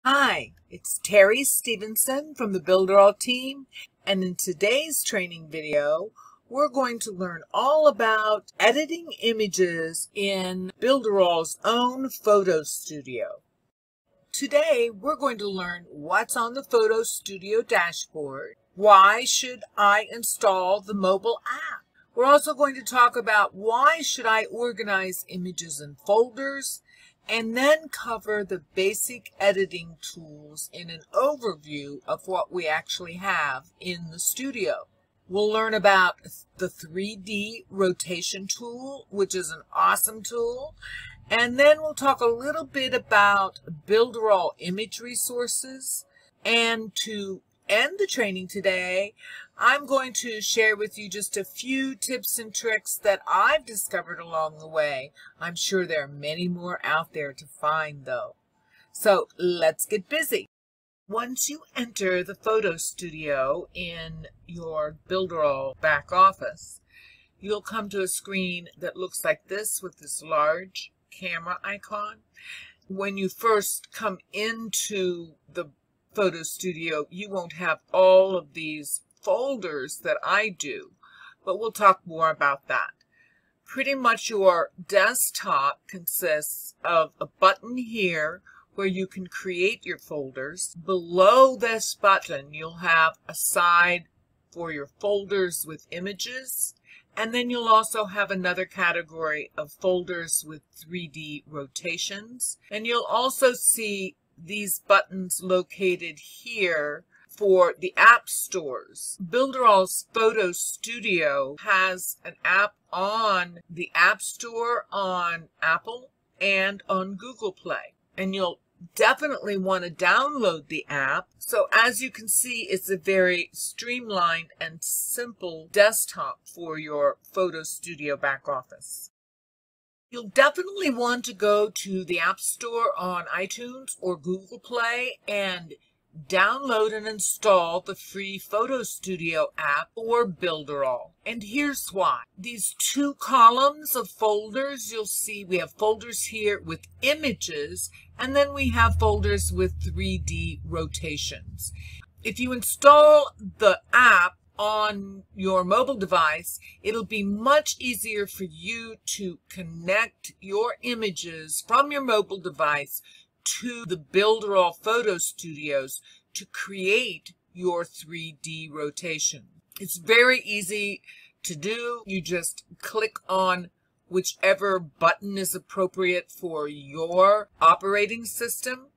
Hi, it's Terry Stevenson from the Builderall team, and in today's training video, we're going to learn all about editing images in Builderall's own photo studio. Today, we're going to learn what's on the photo studio dashboard. Why should I install the mobile app? We're also going to talk about why should I organize images in folders, and then cover the basic editing tools in an overview of what we actually have in the studio. We'll learn about the 3D rotation tool, which is an awesome tool. And then we'll talk a little bit about Builderall image resources. And to end the training today, I'm going to share with you just a few tips and tricks that I've discovered along the way. I'm sure there are many more out there to find though. So let's get busy. Once you enter the photo studio in your Builderall back office, you'll come to a screen that looks like this with this large camera icon. When you first come into the photo studio, you won't have all of these folders that I do, but we'll talk more about that. Pretty much your desktop consists of a button here where you can create your folders. Below this button, you'll have a side for your folders with images, and then you'll also have another category of folders with 3D rotations. And you'll also see these buttons located here for the app stores. Builderall's Photo Studio has an app on the App Store on Apple and on Google Play. And you'll definitely want to download the app. So as you can see, it's a very streamlined and simple desktop for your Photo Studio back office. You'll definitely want to go to the App Store on iTunes or Google Play and download and install the free Photo Studio app or Builderall. And here's why. These two columns of folders, you'll see we have folders here with images, and then we have folders with 3D rotations. If you install the app on your mobile device, it'll be much easier for you to connect your images from your mobile device to the Builderall Photo Studios to create your 3D rotation. It's very easy to do. You just click on whichever button is appropriate for your operating system.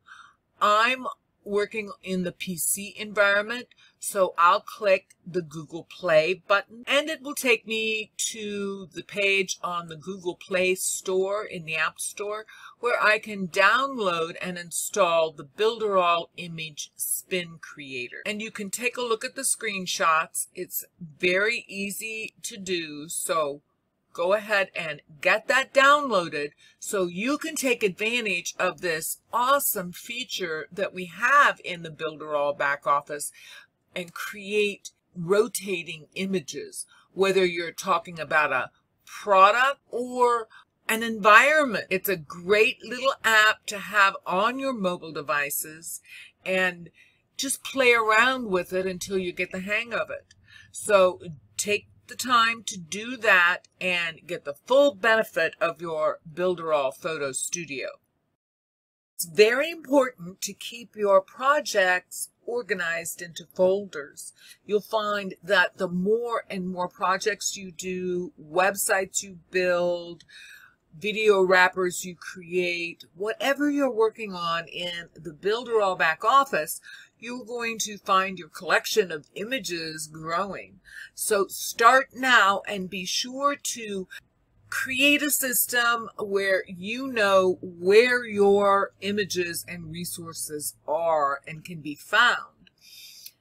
I'm working in the PC environment, so I'll click the Google Play button, and it will take me to the page on the Google Play Store in the App Store where I can download and install the Builderall Image Spin Creator. And you can take a look at the screenshots. It's very easy to do, so go ahead and get that downloaded so you can take advantage of this awesome feature that we have in the Builderall back office and create rotating images, whether you're talking about a product or an environment. It's a great little app to have on your mobile devices and just play around with it until you get the hang of it. So take the time to do that and get the full benefit of your Builderall Photo Studio. It's very important to keep your projects organized into folders. You'll find that the more and more projects you do, websites you build, video wrappers you create, whatever you're working on in the Builderall back office, you're going to find your collection of images growing. So start now and be sure to create a system where you know where your images and resources are and can be found.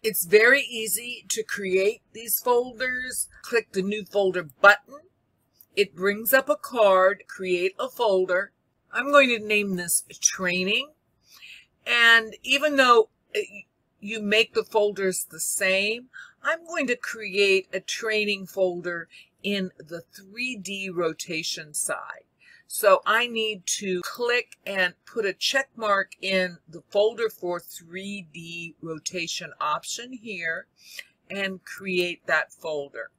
It's very easy to create these folders. Click the New Folder button. It brings up a card, create a folder. I'm going to name this Training. And even though you make the folders the same, I'm going to create a training folder in the 3D rotation side. So I need to click and put a check mark in the folder for 3D rotation option here and create that folder.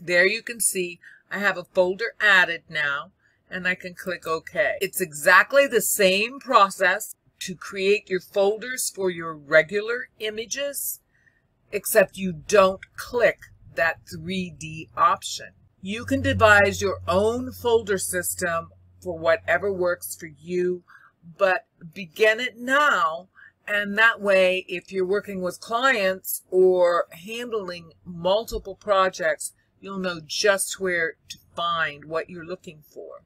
There you can see I have a folder added now, and I can click OK. It's exactly the same process to create your folders for your regular images, except you don't click that 3D option. You can devise your own folder system for whatever works for you, but begin it now, and that way, if you're working with clients or handling multiple projects, you'll know just where to find what you're looking for.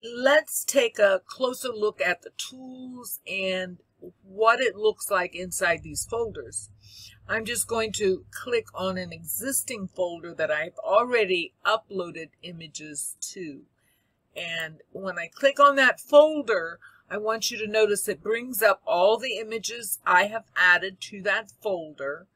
Let's take a closer look at the tools and what it looks like inside these folders. I'm just going to click on an existing folder that I've already uploaded images to. And when I click on that folder, I want you to notice it brings up all the images I have added to that folder.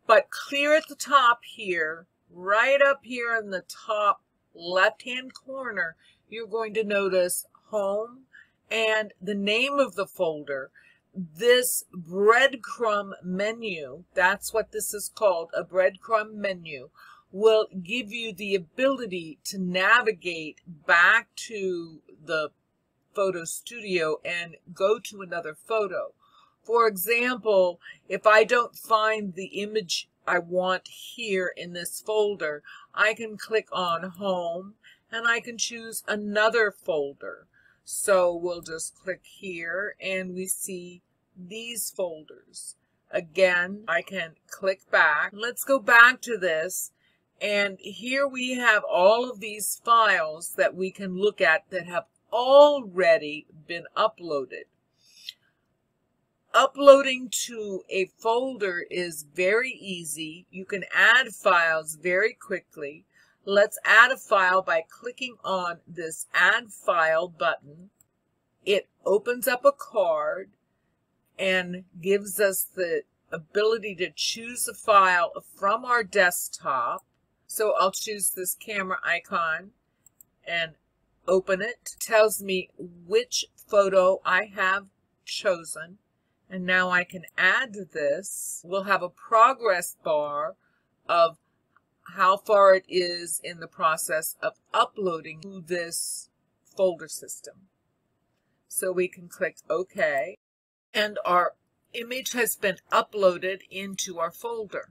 But clear at the top here, right up here in the top left-hand corner, you're going to notice Home and the name of the folder. This breadcrumb menu, that's what this is called, a breadcrumb menu, will give you the ability to navigate back to the photo studio and go to another photo. For example, if I don't find the image I want here in this folder, I can click on Home and I can choose another folder. So we'll just click here and we see these folders. Again, I can click back. Let's go back to this, and here we have all of these files that we can look at that have already been uploaded. Uploading to a folder is very easy. You can add files very quickly. Let's add a file by clicking on this Add File button. It opens up a card and gives us the ability to choose a file from our desktop. So I'll choose this camera icon and open it. It tells me which photo I have chosen. And now I can add this. We'll have a progress bar of how far it is in the process of uploading to this folder system. So we can click OK, and our image has been uploaded into our folder.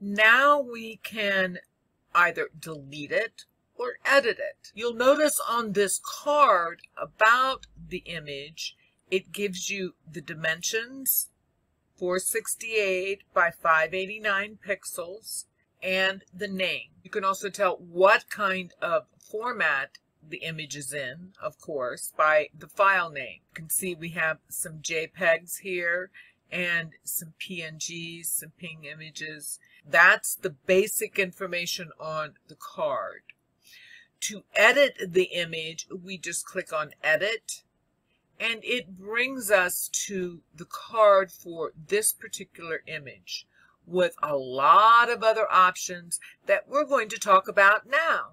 Now we can either delete it or edit it. You'll notice on this card about the image, it gives you the dimensions, 468 by 589 pixels, and the name. You can also tell what kind of format the image is in, of course, by the file name. You can see we have some JPEGs here and some PNGs, some PNG images. That's the basic information on the card. To edit the image, we just click on Edit, and it brings us to the card for this particular image with a lot of other options that we're going to talk about now.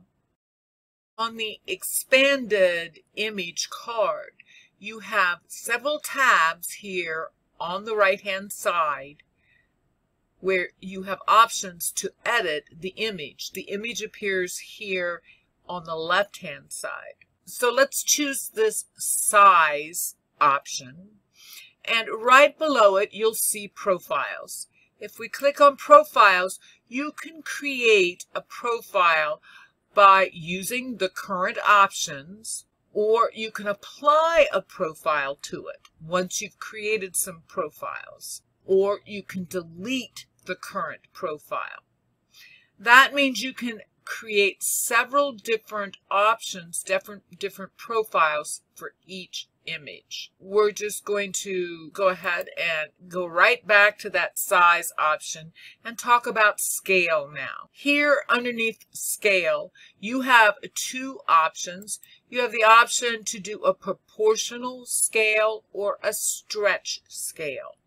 On the expanded image card, you have several tabs here on the right-hand side where you have options to edit the image. The image appears here on the left-hand side. So let's choose this size option, and right below it you'll see profiles. If we click on profiles, you can create a profile by using the current options, or you can apply a profile to it once you've created some profiles, or you can delete the current profile. That means you can create several different options, different profiles for each image. We're just going to go ahead and go right back to that size option and talk about scale now. Here underneath scale, you have two options. You have the option to do a proportional scale or a stretch scale.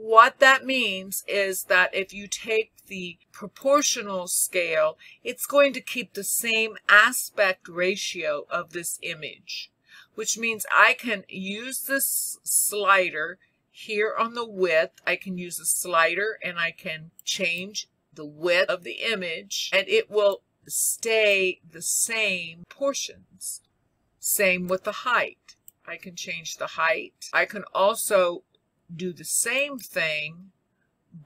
What that means is that if you take the proportional scale, it's going to keep the same aspect ratio of this image, which means I can use this slider here on the width. I can use a slider and I can change the width of the image and it will stay the same portions. Same with the height. I can change the height. I can also do the same thing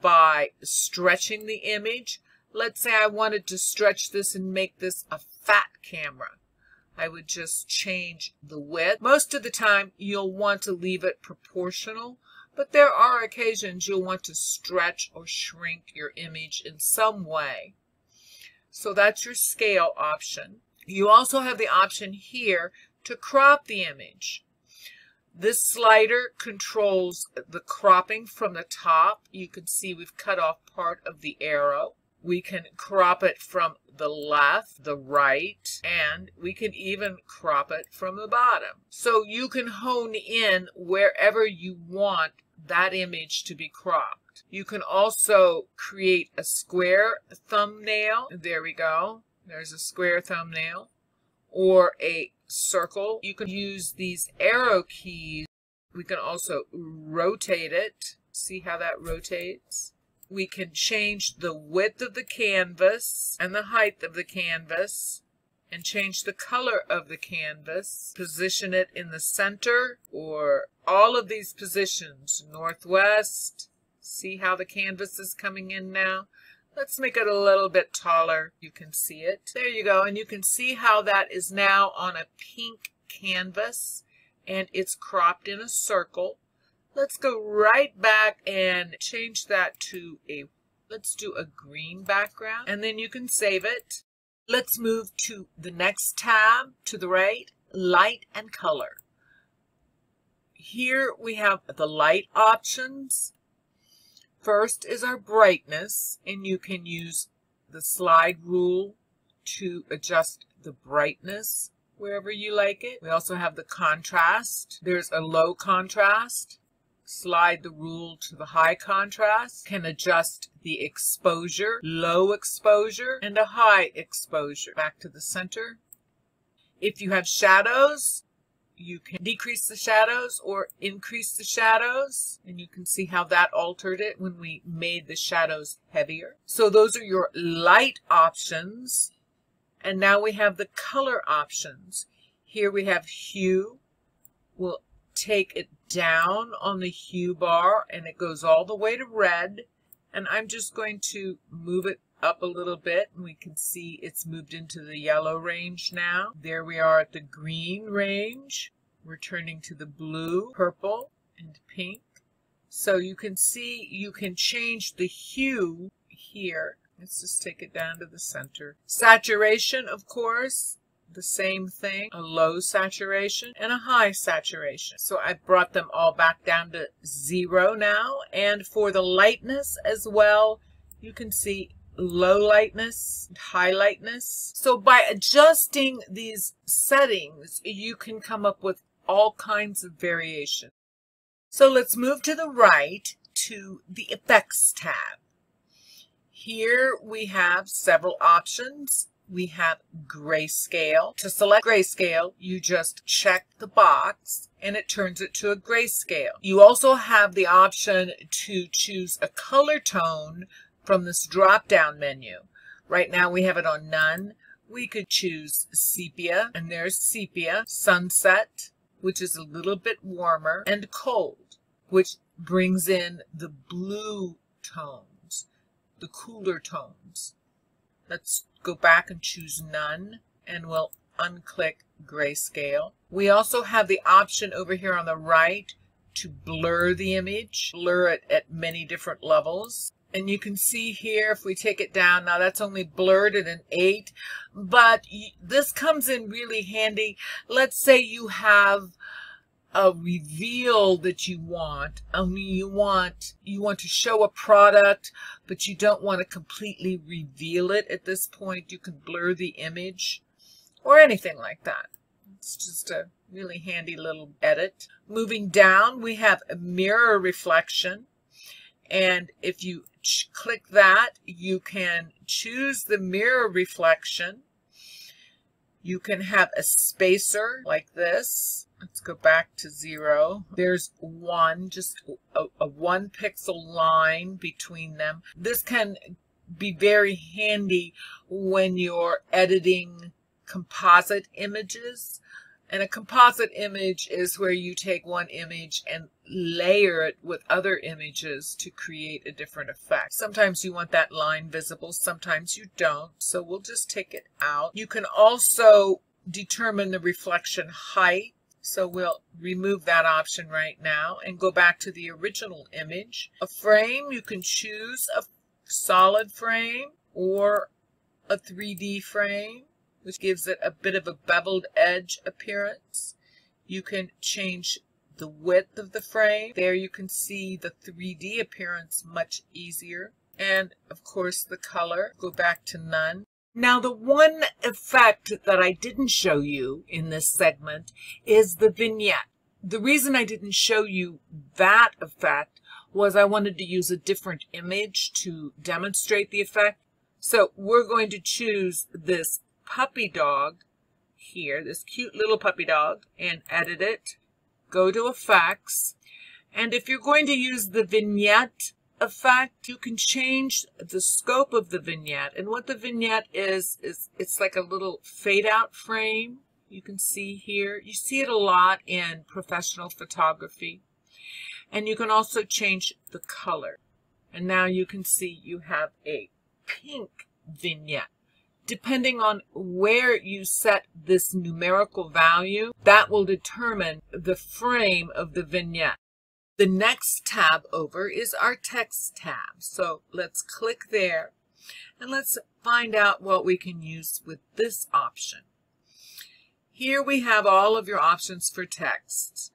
by stretching the image. Let's say I wanted to stretch this and make this a fat camera. I would just change the width. Most of the time you'll want to leave it proportional, but there are occasions you'll want to stretch or shrink your image in some way. So that's your scale option. You also have the option here to crop the image. This slider controls the cropping from the top. You can see we've cut off part of the arrow. We can crop it from the left, the right, and we can even crop it from the bottom. So you can hone in wherever you want that image to be cropped. You can also create a square thumbnail. There we go. There's a square thumbnail. Or a circle. You can use these arrow keys. We can also rotate it. See how that rotates? We can change the width of the canvas and the height of the canvas and change the color of the canvas. Position it in the center or all of these positions. Northwest. See how the canvas is coming in now? Let's make it a little bit taller. You can see it. There you go. And you can see how that is now on a pink canvas and it's cropped in a circle. Let's go right back and change that to let's do a green background, and then you can save it. Let's move to the next tab to the right, light and color. Here we have the light options. First is our brightness, and you can use the slide rule to adjust the brightness wherever you like it. We also have the contrast. There's a low contrast. Slide the rule to the high contrast. Can adjust the exposure, low exposure, and a high exposure. Back to the center. If you have shadows, you can decrease the shadows or increase the shadows, and you can see how that altered it when we made the shadows heavier. So those are your light options. And now we have the color options. Here we have hue. We'll take it down on the hue bar and it goes all the way to red. And I'm just going to move it up a little bit, and we can see it's moved into the yellow range now. There we are at the green range. We're turning to the blue, purple, and pink. So you can see you can change the hue here. Let's just take it down to the center. Saturation, of course, the same thing. A low saturation and a high saturation. So I brought them all back down to 0 now. And for the lightness as well, you can see low lightness, high lightness. So by adjusting these settings, you can come up with all kinds of variation. So let's move to the right to the Effects tab. Here we have several options. We have grayscale. To select grayscale, you just check the box and it turns it to a grayscale. You also have the option to choose a color tone from this drop-down menu. Right now we have it on none. We could choose sepia, and there's sepia, sunset, which is a little bit warmer, and cold, which brings in the blue tones, the cooler tones. Let's go back and choose none, and we'll unclick grayscale. We also have the option over here on the right to blur the image, blur it at many different levels. And you can see here, if we take it down, now that's only blurred at an 8, but this comes in really handy. Let's say you have a reveal that you want. You want to show a product, but you don't want to completely reveal it at this point. You can blur the image or anything like that. It's just a really handy little edit. Moving down, we have a mirror reflection. And if you click that, you can choose the mirror reflection. You can have a spacer like this. Let's go back to 0. There's one, just a 1 pixel line between them. This can be very handy when you're editing composite images. And a composite image is where you take one image and layer it with other images to create a different effect. Sometimes you want that line visible, sometimes you don't, so we'll just take it out. You can also determine the reflection height, so we'll remove that option right now and go back to the original image. A frame, you can choose a solid frame or a 3D frame, which gives it a bit of a beveled edge appearance. You can change the width of the frame. There you can see the 3D appearance much easier. And of course the color, go back to none. Now the one effect that I didn't show you in this segment is the vignette. The reason I didn't show you that effect was I wanted to use a different image to demonstrate the effect. So we're going to choose this puppy dog here, this cute little puppy dog, and edit it. Go to effects, and if you're going to use the vignette effect, you can change the scope of the vignette. And what the vignette is it's like a little fade out frame. You can see here, you see it a lot in professional photography. And you can also change the color, and now you can see you have a pink vignette. Depending on where you set this numerical value, that will determine the frame of the vignette. The next tab over is our text tab. So let's click there and let's find out what we can use with this option. Here we have all of your options for text.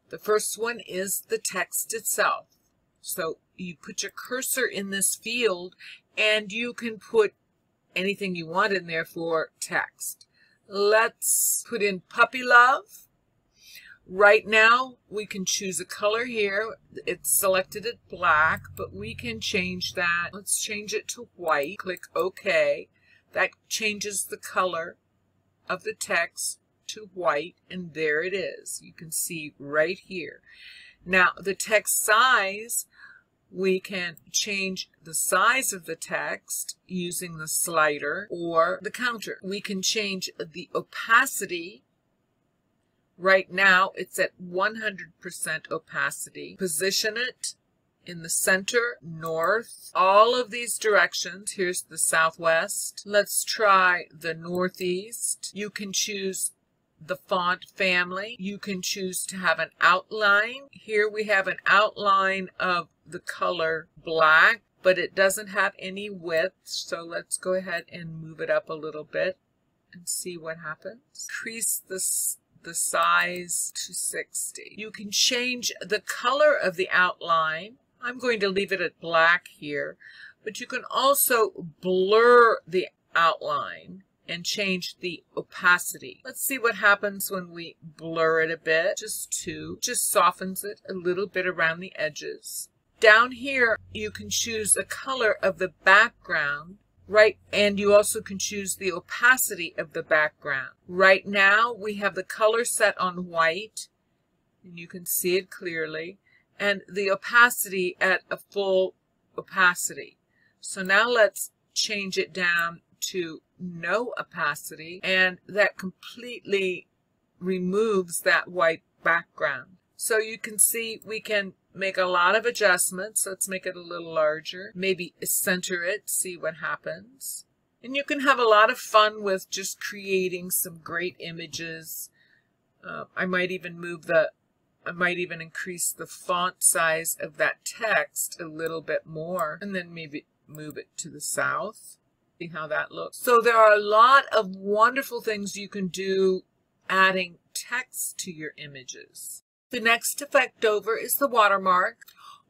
The first one is the text itself. So you put your cursor in this field and you can put anything you want in there for text. Let's put in puppy love. Right now we can choose a color here. It's selected at black, but we can change that. Let's change it to white. Click OK. That changes the color of the text to white, and there it is. You can see right here. Now the text size, we can change the size of the text using the slider or the counter. We can change the opacity. Right now it's at 100% opacity. Position it in the center, north, all of these directions. Here's the southwest. Let's try the northeast. You can choose the font family. You can choose to have an outline. Here we have an outline of the color black, but it doesn't have any width. So let's go ahead and move it up a little bit and see what happens. Increase the size to 60. You can change the color of the outline. I'm going to leave it at black here, but you can also blur the outline and change the opacity. Let's see what happens when we blur it a bit. Just softens it a little bit around the edges. Down here, you can choose the color of the background, right? And you also can choose the opacity of the background. Right now, we have the color set on white, and you can see it clearly, and the opacity at a full opacity. So now let's change it down to no opacity, and that completely removes that white background. So you can see we can make a lot of adjustments. Let's make it a little larger, maybe center it, see what happens. And you can have a lot of fun with just creating some great images. I might even increase the font size of that text a little bit more, and then maybe move it to the south. See how that looks. So there are a lot of wonderful things you can do adding text to your images. The next effect over is the watermark.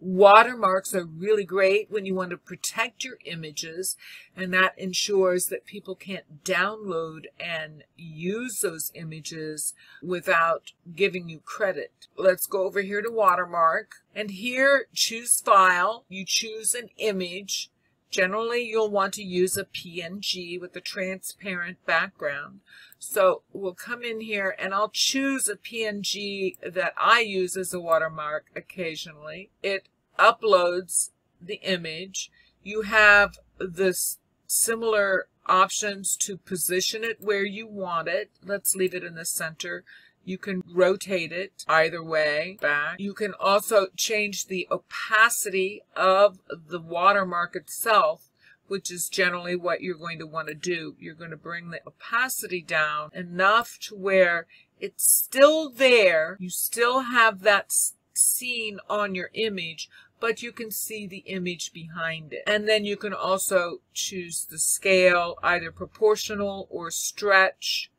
Watermarks are really great when you want to protect your images, and that ensures that people can't download and use those images without giving you credit. Let's go over here to watermark, and here choose file. You choose an image. Generally, you'll want to use a PNG with a transparent background. So we'll come in here and I'll choose a PNG that I use as a watermark occasionally. It uploads the image. You have this similar options to position it where you want it. Let's leave it in the center. You can rotate it either way back. You can also change the opacity of the watermark itself, which is generally what you're going to want to do. You're going to bring the opacity down enough to where it's still there. You still have that scene on your image, but you can see the image behind it. And then you can also choose the scale, either proportional or stretch,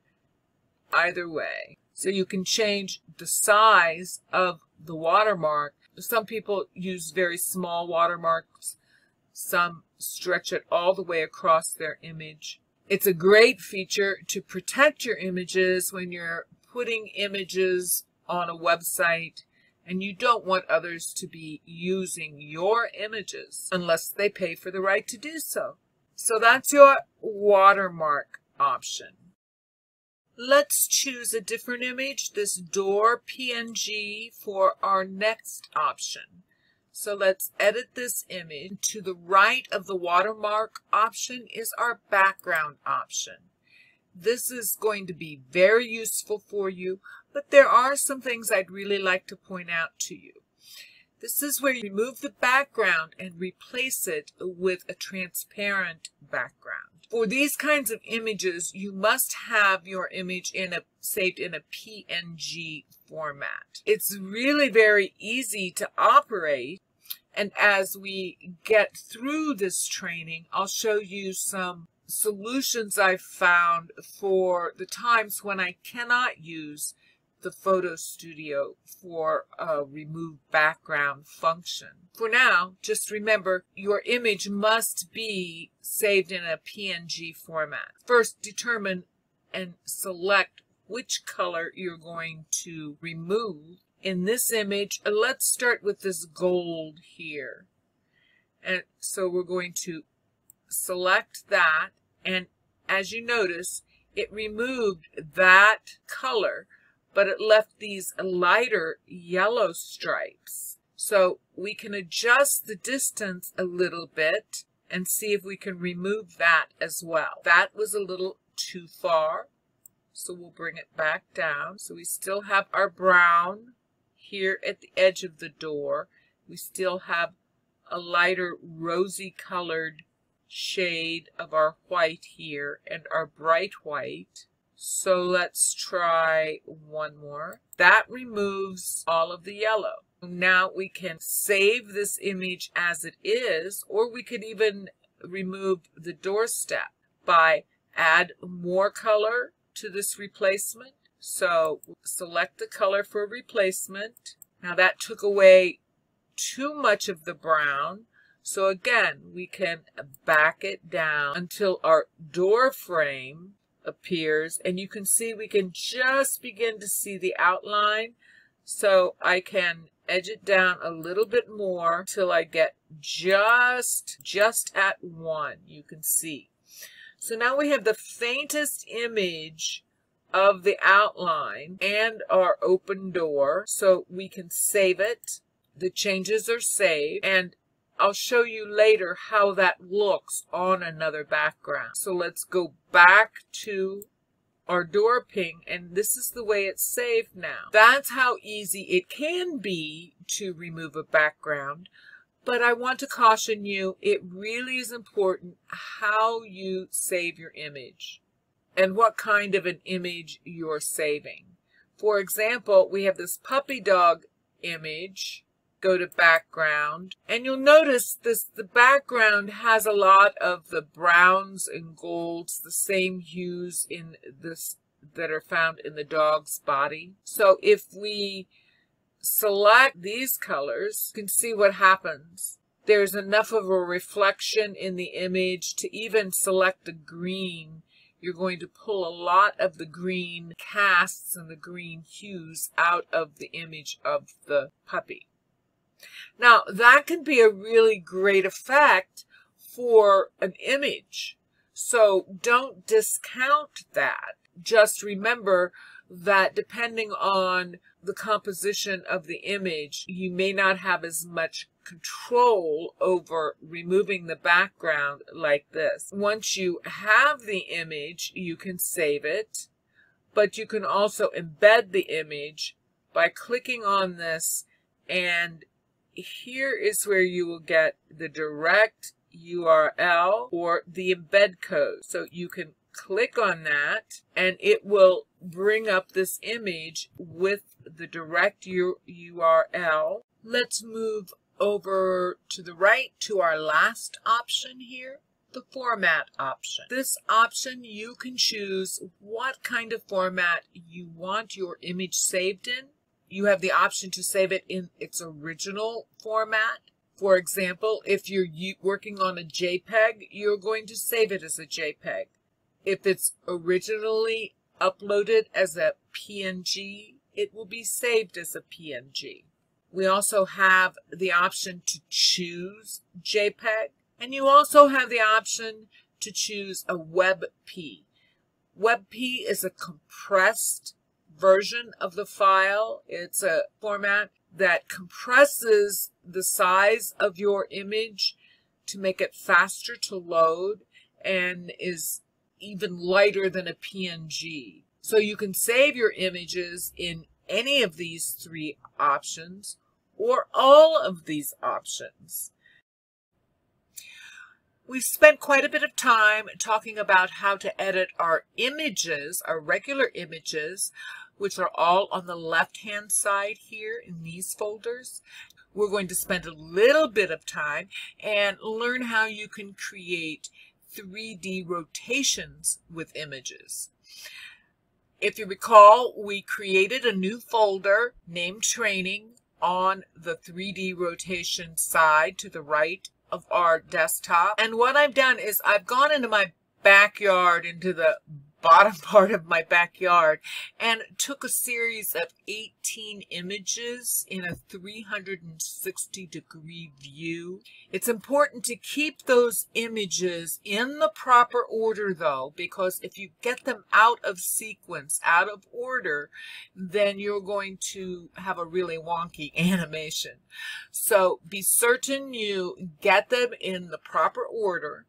either way. So you can change the size of the watermark. Some people use very small watermarks. Some stretch it all the way across their image. It's a great feature to protect your images when you're putting images on a website and you don't want others to be using your images unless they pay for the right to do so. So that's your watermark option. Let's choose a different image, this door PNG, for our next option. So let's edit this image. To the right of the watermark option is our background option. This is going to be very useful for you, but there are some things I'd really like to point out to you. This is where you remove the background and replace it with a transparent background. For these kinds of images, you must have your image saved in a PNG format. It's really very easy to operate, and as we get through this training, I'll show you some solutions I've found for the times when I cannot use the Photo Studio for a remove background function. For now, just remember your image must be saved in a PNG format. First, determine and select which color you're going to remove. In this image, let's start with this gold here. And so we're going to select that, and as you notice, it removed that color, but it left these lighter yellow stripes. So we can adjust the distance a little bit and see if we can remove that as well. That was a little too far, so we'll bring it back down. So we still have our brown here at the edge of the door. We still have a lighter rosy colored shade of our white here and our bright white. So let's try one more. That removes all of the yellow. Now we can save this image as it is, or we could even remove the doorstep by add more color to this replacement. So select the color for replacement. Now that took away too much of the brown. So again, we can back it down until our door frame appears, and you can see we can just begin to see the outline. So I can edge it down a little bit more till I get just at 1, you can see. So now we have the faintest image of the outline and our open door, so we can save it. The changes are saved, and I'll show you later how that looks on another background. So let's go back to our door ping, and this is the way it's saved now. That's how easy it can be to remove a background, but I want to caution you, it really is important how you save your image and what kind of an image you're saving. For example, we have this puppy dog image. Go to background, and you'll notice the background has a lot of the browns and golds, the same hues in this that are found in the dog's body. So if we select these colors, you can see what happens. There's enough of a reflection in the image to even select the green. You're going to pull a lot of the green casts and the green hues out of the image of the puppy. Now, that can be a really great effect for an image. So don't discount that. Just remember that depending on the composition of the image, you may not have as much control over removing the background like this. Once you have the image, you can save it, but you can also embed the image by clicking on this, and here is where you will get the direct URL or the embed code. So you can click on that and it will bring up this image with the direct URL. Let's move over to the right to our last option here, the format option. This option, you can choose what kind of format you want your image saved in. You have the option to save it in its original format. For example, if you're working on a JPEG, you're going to save it as a JPEG. If it's originally uploaded as a PNG, it will be saved as a PNG. We also have the option to choose JPEG, and you also have the option to choose a WebP. WebP is a compressed version of the file. It's a format that compresses the size of your image to make it faster to load and is even lighter than a PNG. So you can save your images in any of these three options or all of these options. We've spent quite a bit of time talking about how to edit our images, our regular images, which are all on the left-hand side here in these folders. We're going to spend a little bit of time and learn how you can create 3D rotations with images. If you recall, we created a new folder named Training on the 3D rotation side to the right of our desktop. And what I've done is I've gone into my backyard, into the bottom part of my backyard, and took a series of 18 images in a 360-degree view. It's important to keep those images in the proper order, though, because if you get them out of sequence, out of order, then you're going to have a really wonky animation. So be certain you get them in the proper order.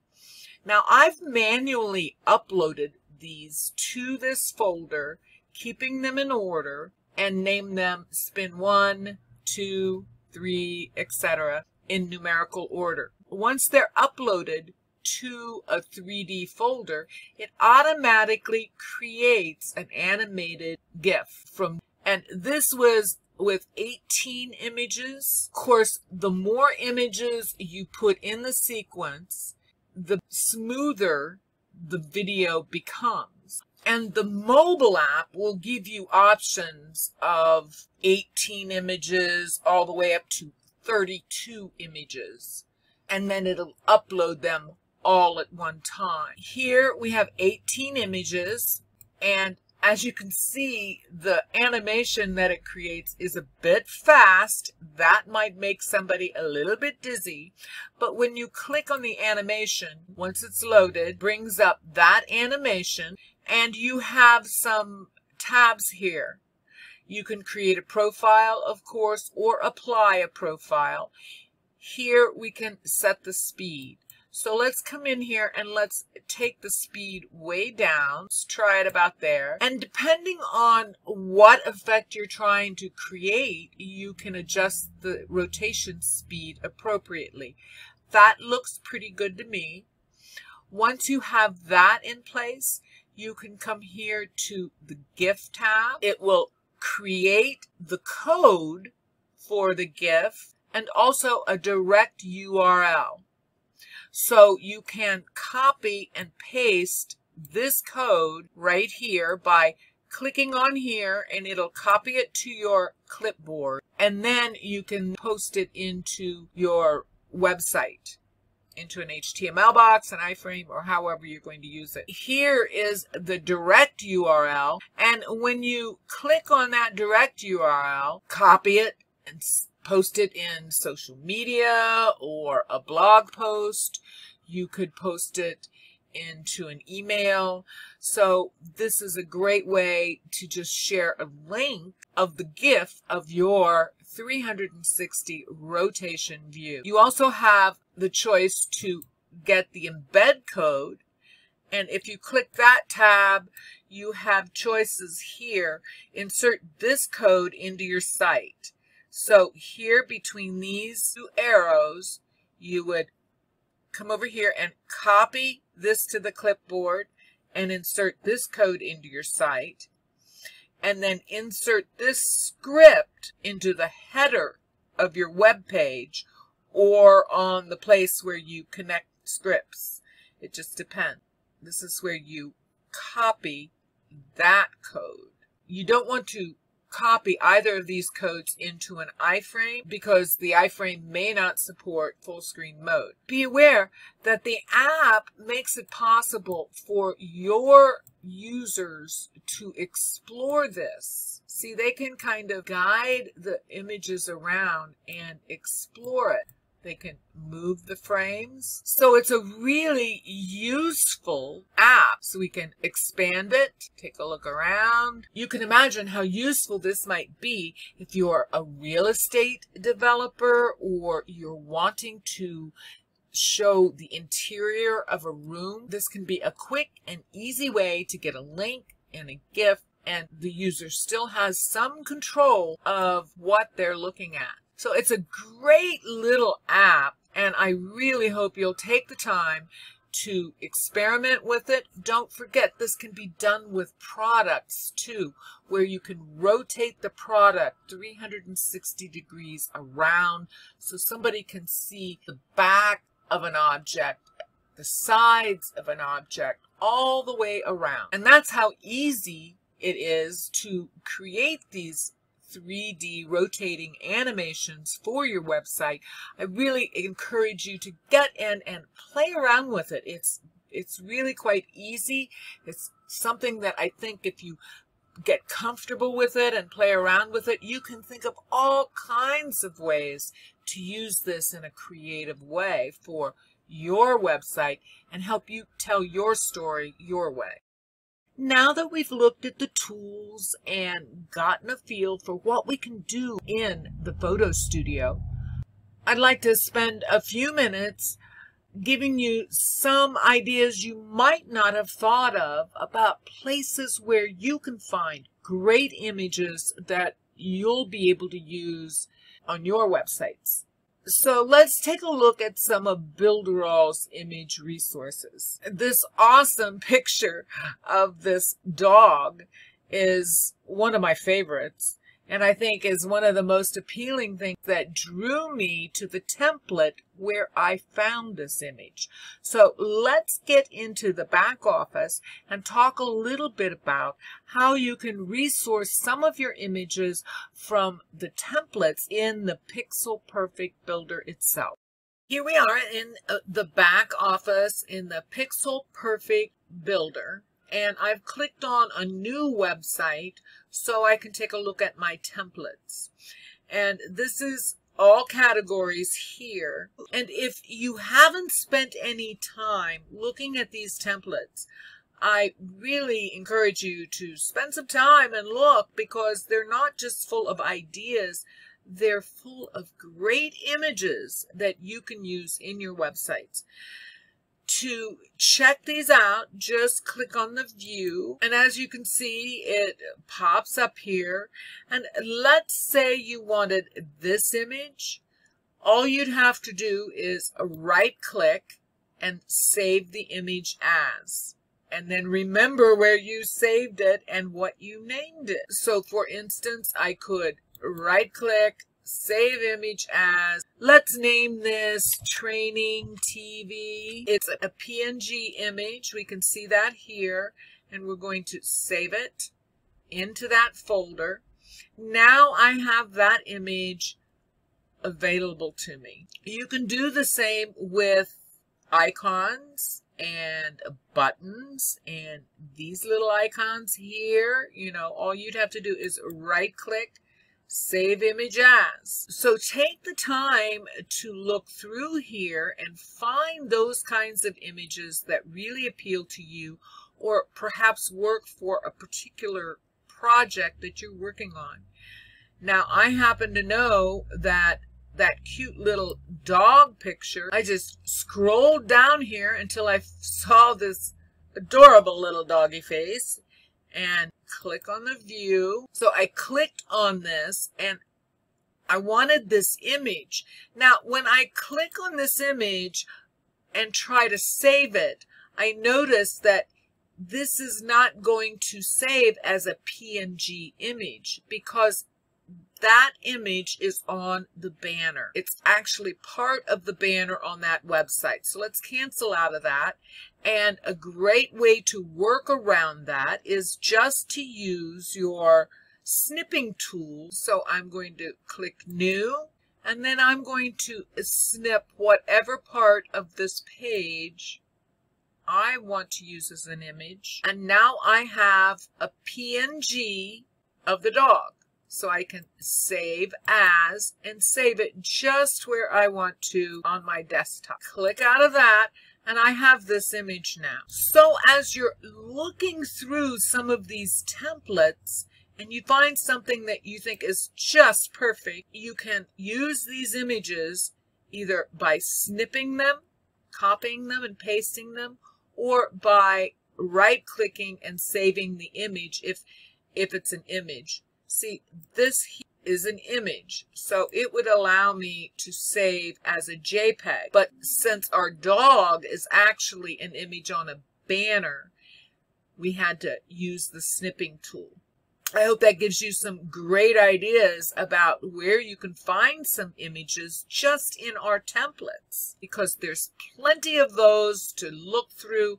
Now, I've manually uploaded these to this folder, keeping them in order, and name them spin 1, 2, 3, etc. in numerical order. Once they're uploaded to a 3D folder, it automatically creates an animated GIF and this was with 18 images. Of course, the more images you put in the sequence, the smoother the video becomes. And the mobile app will give you options of 18 images all the way up to 32 images. And then it'll upload them all at one time. Here we have 18 images, and as you can see, the animation that it creates is a bit fast. That might make somebody a little bit dizzy. But when you click on the animation, once it's loaded, brings up that animation, and you have some tabs here. You can create a profile, of course, or apply a profile. Here we can set the speed. So let's come in here and let's take the speed way down. Let's try it about there. And depending on what effect you're trying to create, you can adjust the rotation speed appropriately. That looks pretty good to me. Once you have that in place, you can come here to the GIF tab. It will create the code for the GIF and also a direct URL. So you can copy and paste this code right here by clicking on here and it'll copy it to your clipboard, and then you can post it into your website, into an HTML box, an iframe, or however you're going to use it. Here is the direct URL, and when you click on that direct URL, copy it and post it in social media or a blog post. You could post it into an email. So this is a great way to just share a link of the GIF of your 360 rotation view. You also have the choice to get the embed code, and if you click that tab, you have choices here. Insert this code into your site. So here between these two arrows, you would come over here and copy this to the clipboard and insert this code into your site, and then insert this script into the header of your web page or on the place where you connect scripts. It just depends. This is where you copy that code. You don't want to copy either of these codes into an iframe because the iframe may not support full screen mode. Be aware that the app makes it possible for your users to explore this. See, they can kind of guide the images around and explore it. They can move the frames. So it's a really useful app. So we can expand it, take a look around. You can imagine how useful this might be if you're a real estate developer or you're wanting to show the interior of a room. This can be a quick and easy way to get a link and a GIF, and the user still has some control of what they're looking at. So it's a great little app, and I really hope you'll take the time to experiment with it. Don't forget, this can be done with products too, where you can rotate the product 360 degrees around so somebody can see the back of an object, the sides of an object, all the way around. And that's how easy it is to create these 3D rotating animations for your website. I really encourage you to get in and play around with it. It's really quite easy. It's something that I think if you get comfortable with it and play around with it, you can think of all kinds of ways to use this in a creative way for your website and help you tell your story your way. Now that we've looked at the tools and gotten a feel for what we can do in the photo studio, I'd like to spend a few minutes giving you some ideas you might not have thought of about places where you can find great images that you'll be able to use on your websites. So let's take a look at some of Builderall's image resources. This awesome picture of this dog is one of my favorites, and I think is one of the most appealing things that drew me to the template where I found this image. So let's get into the back office and talk a little bit about how you can resource some of your images from the templates in the Pixel Perfect Builder itself. Here we are in the back office in the Pixel Perfect Builder. And I've clicked on a new website so I can take a look at my templates. And this is all categories here. And if you haven't spent any time looking at these templates, I really encourage you to spend some time and look, because they're not just full of ideas, they're full of great images that you can use in your websites. To check these out, just click on the view, and as you can see, it pops up here. And let's say you wanted this image. All you'd have to do is right click and save the image as, and then remember where you saved it and what you named it. So for instance, I could right click, save image as, let's name this training TV. It's a PNG image. We can see that here, and we're going to save it into that folder. Now I have that image available to me. You can do the same with icons and buttons and these little icons here. All you'd have to do is right click, save image as. So take the time to look through here and find those kinds of images that really appeal to you, or perhaps work for a particular project that you're working on. Now, I happen to know that cute little dog picture, I just scrolled down here until I saw this adorable little doggy face and click on the view. So I clicked on this and I wanted this image. Now, when I click on this image and try to save it, I notice that this is not going to save as a PNG image because that image is on the banner. It's actually part of the banner on that website. So let's cancel out of that. And a great way to work around that is just to use your snipping tool. So I'm going to click New, and then I'm going to snip whatever part of this page I want to use as an image. And now I have a PNG of the dog. So I can save as and save it just where I want to on my desktop. Click out of that and I have this image now. So as you're looking through some of these templates and you find something that you think is just perfect, you can use these images either by snipping them, copying them and pasting them, or by right-clicking and saving the image if it's an image. See, this is an image, so it would allow me to save as a JPEG. But since our dog is actually an image on a banner, we had to use the snipping tool. I hope that gives you some great ideas about where you can find some images just in our templates, because there's plenty of those to look through.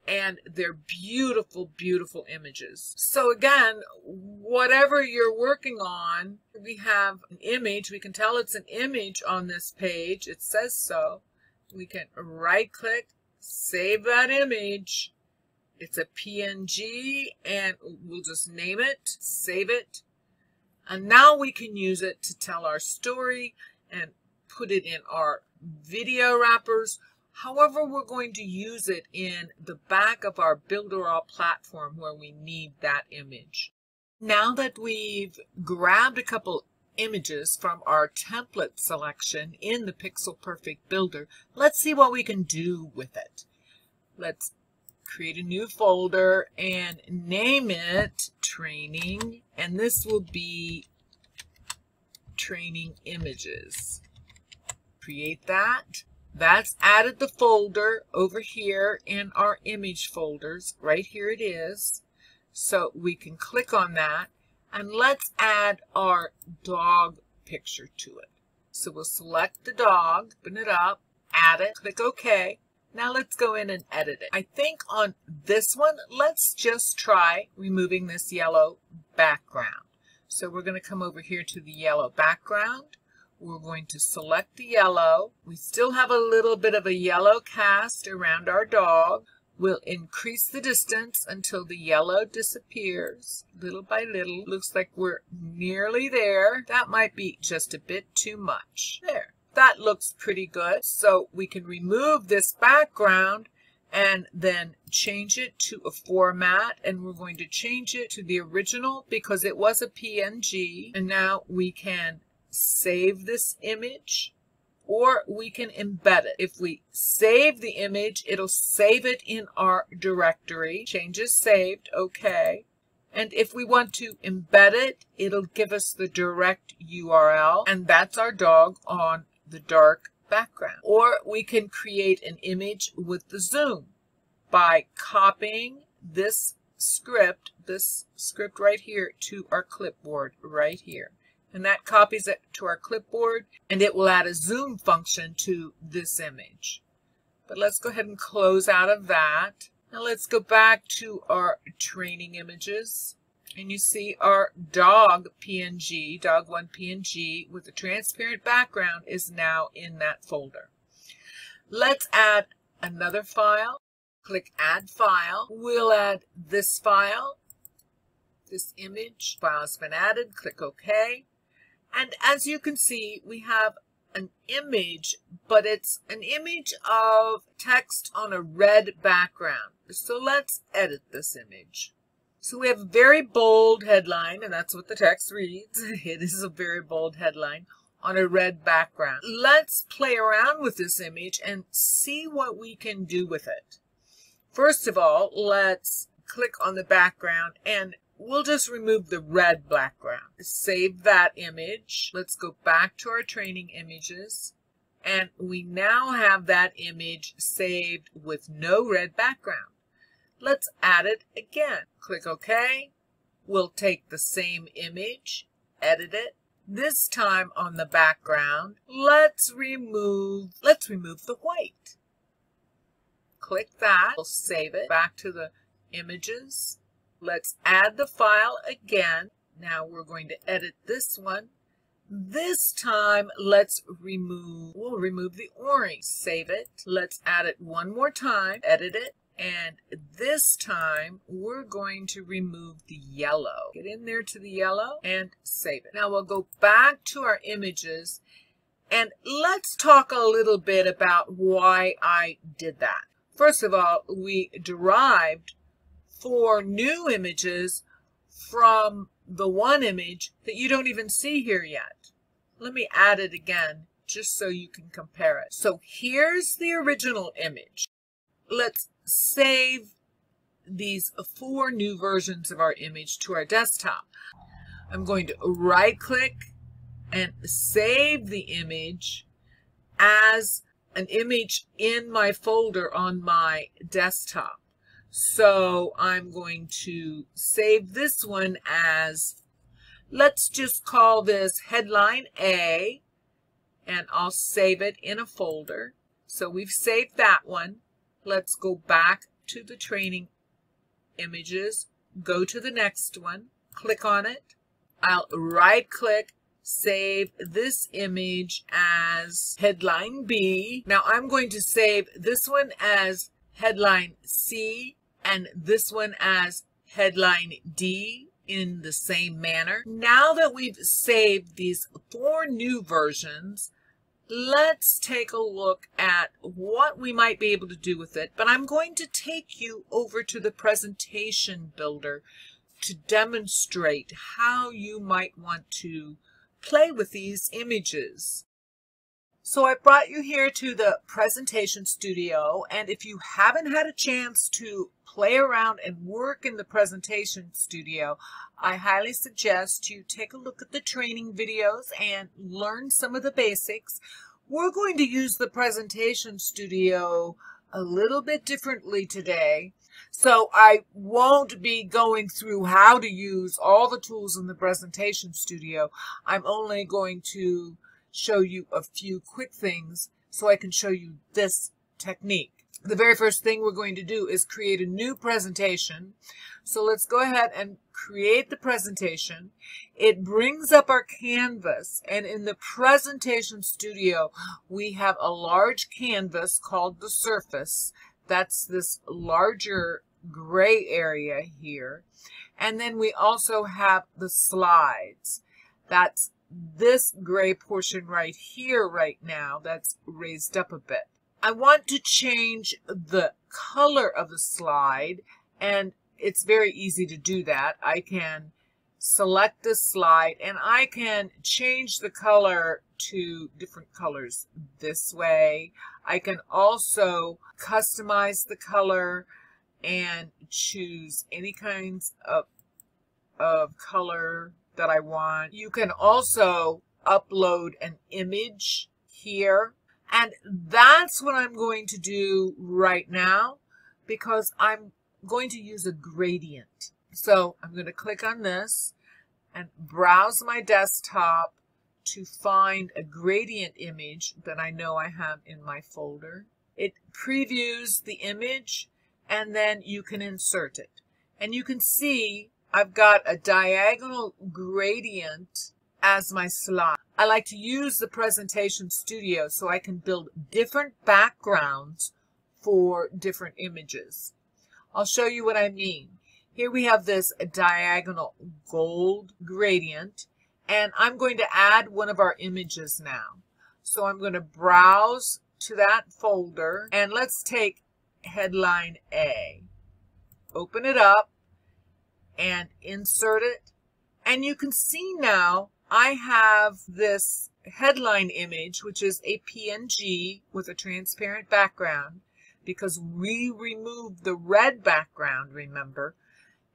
And they're beautiful, beautiful images. So again, whatever you're working on, we have an image. We can tell it's an image on this page. It says so. We can right-click, save that image. It's a PNG, and we'll just name it, save it. And now we can use it to tell our story and put it in our video wrappers. However, we're going to use it in the back of our Builderall platform where we need that image. Now that we've grabbed a couple images from our template selection in the Pixel Perfect Builder, let's see what we can do with it. Let's create a new folder and name it Training, and this will be Training Images. Create that. That's added the folder over here in our image folders. Right here it is. So we can click on that and let's add our dog picture to it. So we'll select the dog, open it up, add it, click OK. Now let's go in and edit it. I think on this one, let's just try removing this yellow background. So we're going to come over here to the yellow background. We're going to select the yellow. We still have a little bit of a yellow cast around our dog. We'll increase the distance until the yellow disappears, little by little. Looks like we're nearly there. That might be just a bit too much. There. That looks pretty good. So we can remove this background and then change it to a format, and we're going to change it to the original because it was a PNG. And now we can save this image, or we can embed it. If we save the image, it'll save it in our directory. Changes saved, okay. And if we want to embed it, it'll give us the direct URL, and that's our dog on the dark background. Or we can create an image with the zoom by copying this script right here to our clipboard right here. And that copies it to our clipboard, and it will add a zoom function to this image. But let's go ahead and close out of that. Now let's go back to our training images. And you see our dog PNG, dog1 PNG with a transparent background is now in that folder. Let's add another file. Click Add File. We'll add this file. This image file has been added. Click OK. And as you can see, we have an image, but it's an image of text on a red background. So let's edit this image. So we have a very bold headline, and that's what the text reads. It is a very bold headline on a red background. Let's play around with this image and see what we can do with it. First of all, let's click on the background and we'll just remove the red background. Save that image. Let's go back to our training images. And we now have that image saved with no red background. Let's add it again. Click OK. We'll take the same image, edit it. This time on the background, let's remove the white. Click that. We'll save it. Back to the images. Let's add the file again. Now we're going to edit this one. This time, we'll remove the orange. Save it. Let's add it one more time. Edit it. And this time, we're going to remove the yellow. Get in there to the yellow and save it. Now we'll go back to our images and let's talk a little bit about why I did that. First of all, we derived 4 new images from the one image that you don't even see here yet. Let me add it again just so you can compare it. So here's the original image. Let's save these 4 new versions of our image to our desktop. I'm going to right-click and save the image as an image in my folder on my desktop. So I'm going to save this one as, let's just call this headline A, and I'll save it in a folder. So we've saved that one. Let's go back to the training images, go to the next one, click on it. I'll right-click, save this image as headline B. Now I'm going to save this one as headline C and this one as headline D in the same manner. Now that we've saved these 4 new versions, let's take a look at what we might be able to do with it. But I'm going to take you over to the presentation builder to demonstrate how you might want to play with these images. So I brought you here to the presentation studio, and if you haven't had a chance to play around and work in the presentation studio, I highly suggest you take a look at the training videos and learn some of the basics. We're going to use the presentation studio a little bit differently today. So I won't be going through how to use all the tools in the presentation studio. I'm only going to show you a few quick things so I can show you this technique. The very first thing we're going to do is create a new presentation. So let's go ahead and create the presentation. It brings up our canvas, and in the presentation studio we have a large canvas called the surface. That's this larger gray area here. And then we also have the slides. That's this gray portion right here right now that's raised up a bit. I want to change the color of the slide, and it's very easy to do that. I can select the slide and I can change the color to different colors this way. I can also customize the color and choose any kinds of color that I want. You can also upload an image here. And that's what I'm going to do right now because I'm going to use a gradient. So I'm going to click on this and browse my desktop to find a gradient image that I know I have in my folder. It previews the image and then you can insert it. And you can see I've got a diagonal gradient as my slide. I like to use the Presentation Studio so I can build different backgrounds for different images. I'll show you what I mean. Here we have this diagonal gold gradient, and I'm going to add one of our images now. So I'm going to browse to that folder, and let's take headline A. Open it up and insert it. And you can see now I have this headline image, which is a PNG with a transparent background, because we removed the red background, remember,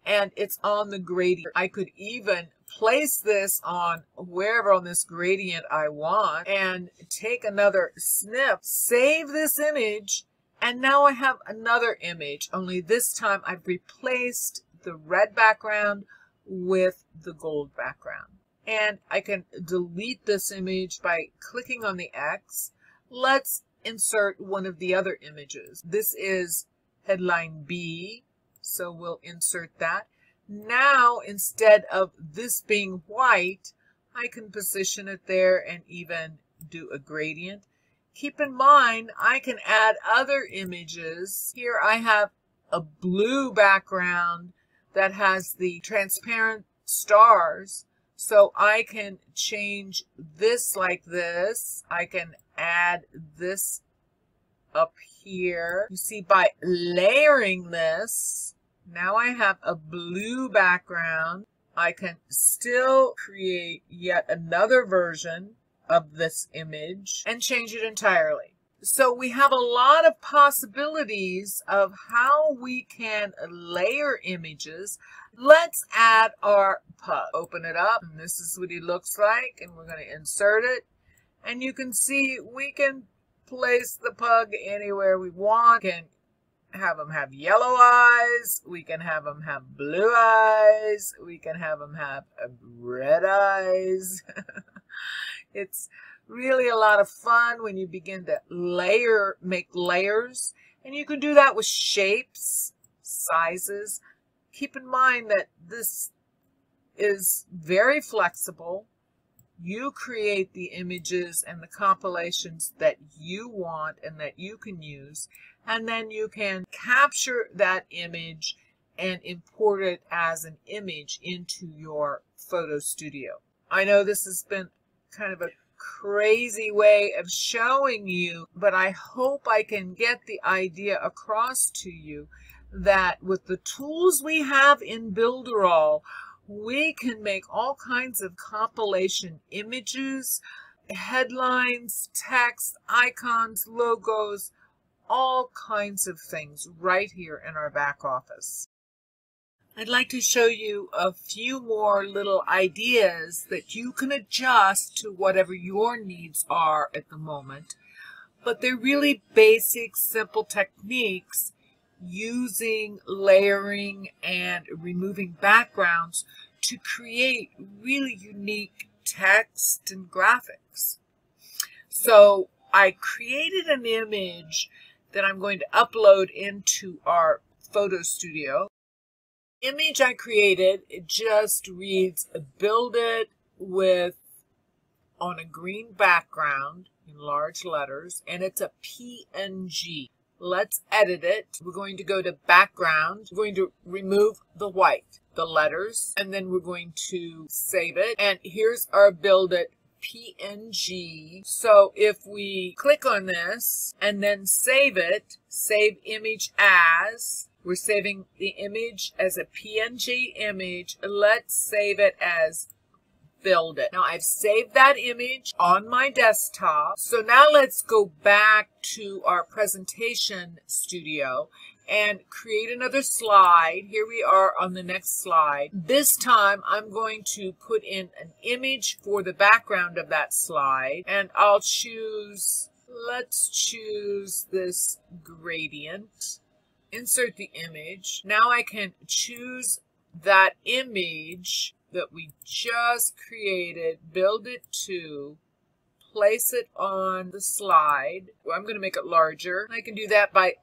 and it's on the gradient. I could even place this on wherever on this gradient I want and take another snip, save this image, and now I have another image, only this time I've replaced the red background with the gold background. And I can delete this image by clicking on the X. Let's insert one of the other images. This is headline B, so we'll insert that. Now, instead of this being white, I can position it there and even do a gradient. Keep in mind, I can add other images. Here I have a blue background that has the transparent stars. So I can change this like this. I can add this up here. You see, by layering this, now I have a blue background. I can still create yet another version of this image and change it entirely. So we have a lot of possibilities of how we can layer images. Let's add our pug. Open it up, and this is what he looks like, and we're going to insert it. And you can see we can place the pug anywhere we want. We can have him have yellow eyes. We can have him have blue eyes. We can have him have red eyes. It's really a lot of fun when you begin to make layers. And you can do that with shapes, sizes. Keep in mind that this is very flexible. You create the images and the compilations that you want and that you can use. And then you can capture that image and import it as an image into your photo studio. I know this has been kind of a crazy way of showing you, but I hope I can get the idea across to you that with the tools we have in Builderall, we can make all kinds of compilation images, headlines, text, icons, logos, all kinds of things right here in our back office. I'd like to show you a few more little ideas that you can adjust to whatever your needs are at the moment. But they're really basic, simple techniques using layering and removing backgrounds to create really unique text and graphics. So I created an image that I'm going to upload into our photo studio. Image I created, it just reads build it with on a green background in large letters, and it's a PNG. Let's edit it. We're going to go to background. We're going to remove the white, the letters, and then we're going to save it. And here's our build it PNG. So if we click on this and then save it, save image as, we're saving the image as a PNG image. Let's save it as build it. Now I've saved that image on my desktop. So now let's go back to our presentation studio and create another slide. Here we are on the next slide. This time I'm going to put in an image for the background of that slide, and I'll choose, let's choose this gradient. Insert the image. Now I can choose that image that we just created, build it to, place it on the slide. Well, I'm going to make it larger. I can do that by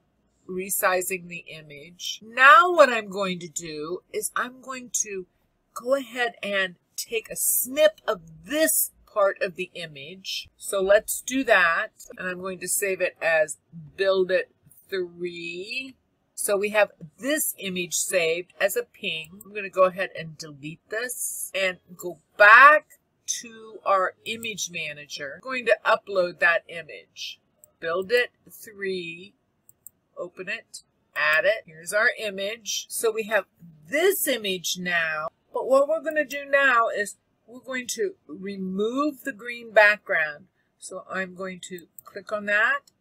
resizing the image. Now what I'm going to do is I'm going to go ahead and take a snip of this part of the image. So let's do that. And I'm going to save it as Build It 3. So we have this image saved as a ping. I'm going to go ahead and delete this and go back to our image manager. I'm going to upload that image. Build It 3, open it, add it. Here's our image. So we have this image now, but what we're going to do now is we're going to remove the green background. So I'm going to click on that,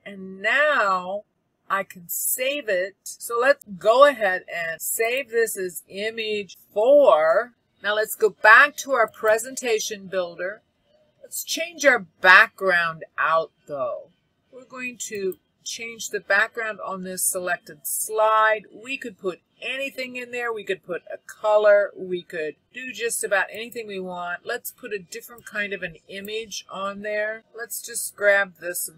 and now I can save it. So let's go ahead and save this as image 4. Now let's go back to our presentation builder. Let's change our background out though. We're going to change the background on this selected slide. We could put anything in there. We could put a color. We could do just about anything we want. Let's put a different kind of an image on there. Let's just grab this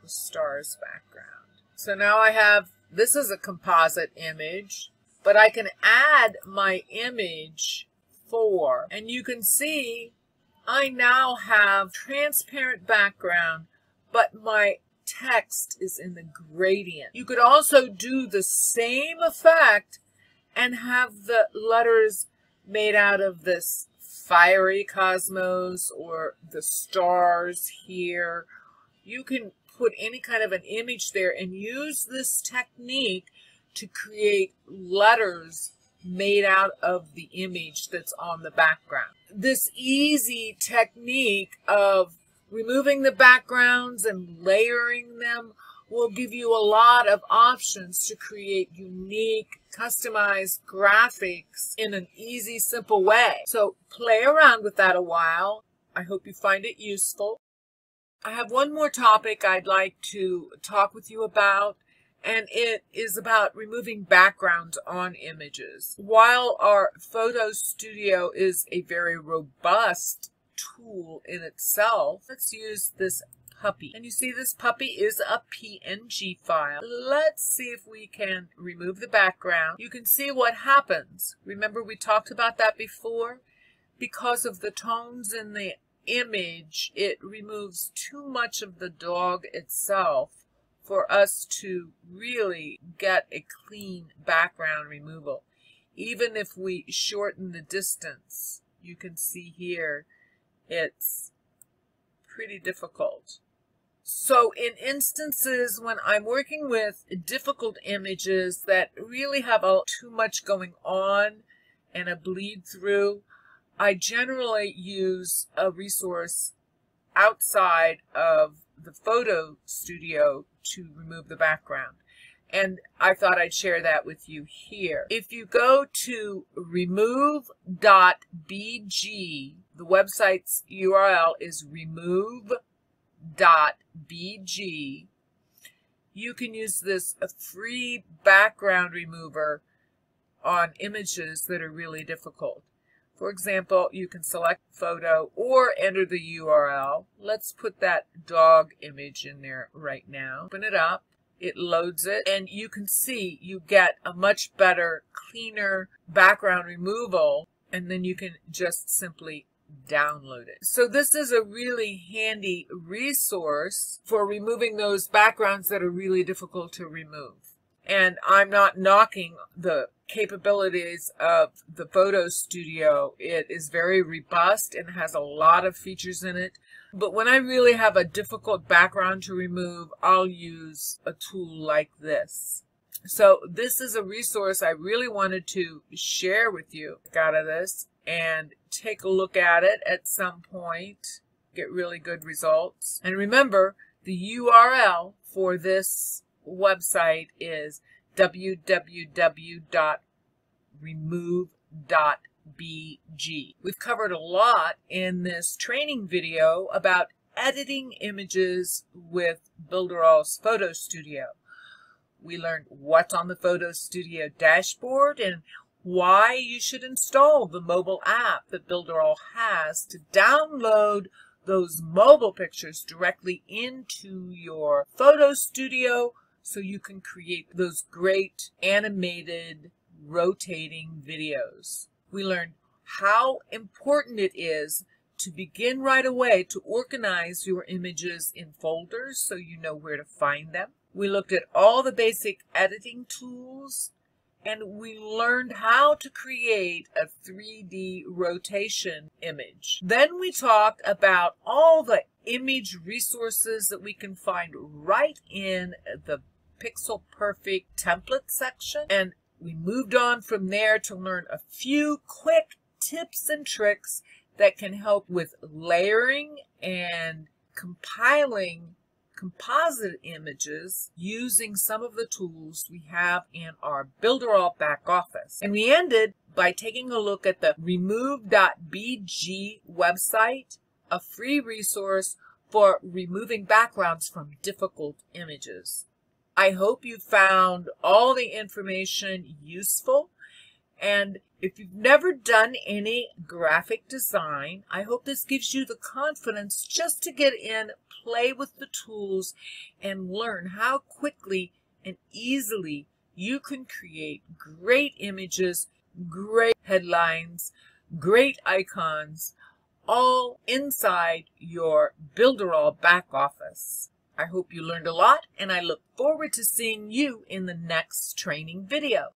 the stars background. So now I have, this is a composite image, but I can add my image 4, and you can see I now have transparent background, but my text is in the gradient. You could also do the same effect and have the letters made out of this fiery cosmos or the stars here. You can put any kind of an image there and use this technique to create letters made out of the image that's on the background. This easy technique of removing the backgrounds and layering them will give you a lot of options to create unique, customized graphics in an easy, simple way. So play around with that a while. I hope you find it useful. I have one more topic I'd like to talk with you about, and it is about removing backgrounds on images. While our photo studio is a very robust tool in itself, let's use this puppy. And you see this puppy is a PNG file. Let's see if we can remove the background. You can see what happens. Remember we talked about that before? Because of the tones in the image, it removes too much of the dog itself for us to really get a clean background removal. Even if we shorten the distance, you can see here it's pretty difficult. So in instances when I'm working with difficult images that really have too much going on and a bleed through, I generally use a resource outside of the photo studio to remove the background. And I thought I'd share that with you here. If you go to remove.bg, the website's URL is remove.bg. You can use this free background remover on images that are really difficult. For example, you can select photo or enter the URL. Let's put that dog image in there right now. Open it up. It loads it, and you can see you get a much better, cleaner background removal, and then you can just simply download it. So this is a really handy resource for removing those backgrounds that are really difficult to remove. And I'm not knocking the capabilities of the photo studio. It is very robust and has a lot of features in it. But when I really have a difficult background to remove, I'll use a tool like this. So this is a resource I really wanted to share with you out of this, and take a look at it at some point, get really good results. And remember, the URL for this website is www.remove.bg. We've covered a lot in this training video about editing images with Builderall's Photo Studio. We learned what's on the Photo Studio dashboard and why you should install the mobile app that Builderall has to download those mobile pictures directly into your Photo Studio so you can create those great animated rotating videos. We learned how important it is to begin right away to organize your images in folders so you know where to find them. We looked at all the basic editing tools, and we learned how to create a 3D rotation image. Then we talked about all the image resources that we can find right in the Pixel Perfect template section. And we moved on from there to learn a few quick tips and tricks that can help with layering and compiling composite images using some of the tools we have in our Builderall back office. And we ended by taking a look at the remove.bg website, a free resource for removing backgrounds from difficult images. I hope you found all the information useful. And if you've never done any graphic design, I hope this gives you the confidence just to get in, play with the tools, and learn how quickly and easily you can create great images, great headlines, great icons, all inside your Builderall back office. I hope you learned a lot, and I look forward to seeing you in the next training video.